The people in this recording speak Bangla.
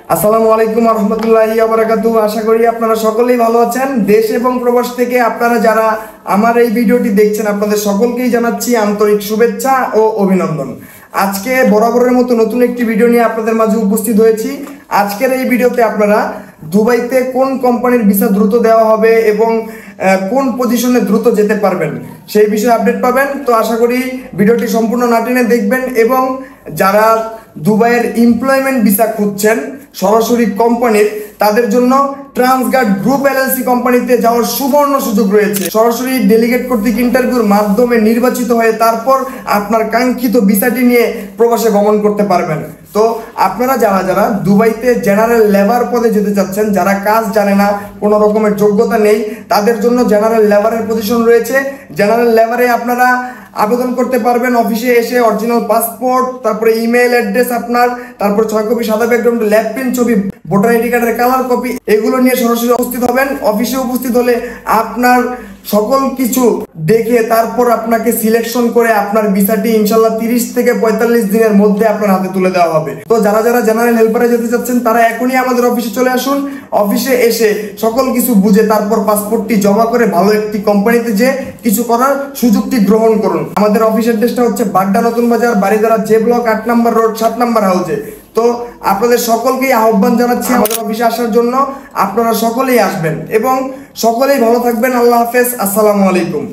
আসসালামু আলাইকুম ওয়া রাহমাতুল্লাহি ওয়া বারাকাতুহু। আশা করি আপনারা সকলেই ভালো আছেন। দেশ এবং প্রবাস থেকে আপনারা যারা আমার এই ভিডিওটি দেখছেন আপনাদের সকলকেই জানাচ্ছি আন্তরিক শুভেচ্ছা ও অভিনন্দন। আজকে বরাবরের মতো নতুন একটি ভিডিও নিয়ে আপনাদের মাঝে উপস্থিত হয়েছি। আজকের এই ভিডিওতে আপনারা দুবাইতে কোন কোম্পানির ভিসা দ্রুত দেওয়া হবে এবং কোন পজিশনে দ্রুত যেতে পারবেন সেই বিষয়ে আপডেট পাবেন। তো আশা করি ভিডিওটি সম্পূর্ণ না টেনে দেখবেন এবং যারা দুবাইয়ের এমপ্লয়মেন্ট ভিসা খুঁজছেন সরাসরি কোম্পানির, তাদের জন্য ট্রান্সগার্ড গ্রুপ এলএলসি কোম্পানিতে যাওয়ার সুবর্ণ সুযোগ রয়েছে। সরাসরি ডেলিগেট কর্তৃক ইন্টারভিউর মাধ্যমে নির্বাচিত হয়ে তারপর আপনার কাঙ্ক্ষিত ভিসাটি নিয়ে প্রবাসে গমন করতে পারবেন। তো আপনারা যারা যারা দুবাইতে জেনারেল লেবার পদে যেতে চাচ্ছেন, যারা কাজ জানে না, কোনো রকমের যোগ্যতা নেই, তাদের জন্য জেনারেল লেবারের পজিশন রয়েছে। জেনারেল লেবারে আপনারা আবেদন করতে পারবেন অফিসে এসে। অরিজিনাল পাসপোর্ট, তারপরে ইমেল অ্যাড্রেস আপনার, তারপর 6 কপি সাদা ব্যাকগ্রাউন্ড, ল্যাব প্রিন্ট ছবি, ভোটার আইডি কার্ডের কালার কপি, এগুলো নিয়ে সরাসরি উপস্থিত হবেন। অফিসে উপস্থিত হলে আপনার সকল কিছু দেখে তারপর আপনাকে সিলেকশন করে আপনার ভিসাটি ইনশাল্লাহ 30 থেকে 45 দিনের মধ্যে আপনার হাতে তুলে দেওয়া হবে। তো যারা যারা জেনারেল হেল্পারে যেতে চাচ্ছেন তারা এখনই আমাদের অফিসে চলে আসুন। অফিসে এসে সকল কিছু বুঝে তারপর পাসপোর্টটি জমা করে ভালো একটি কোম্পানিতে যে কিছু করার সুযোগটি গ্রহণ করুন। আমাদের অফিস অ্যাড্রেসটা হচ্ছে বাড্ডা নতুন বাজার, বাড়িধারা জে ব্লক 8 নম্বর রোড 7 নম্বর হাউসে। তো আপনাদের সকলকেই আহ্বান জানাচ্ছি আমাদের অফিসে আসার জন্য। আপনারা সকলেই আসবেন এবং সকলেই ভালো থাকবেন। আল্লাহ হাফেজ, আসসালামু আলাইকুম।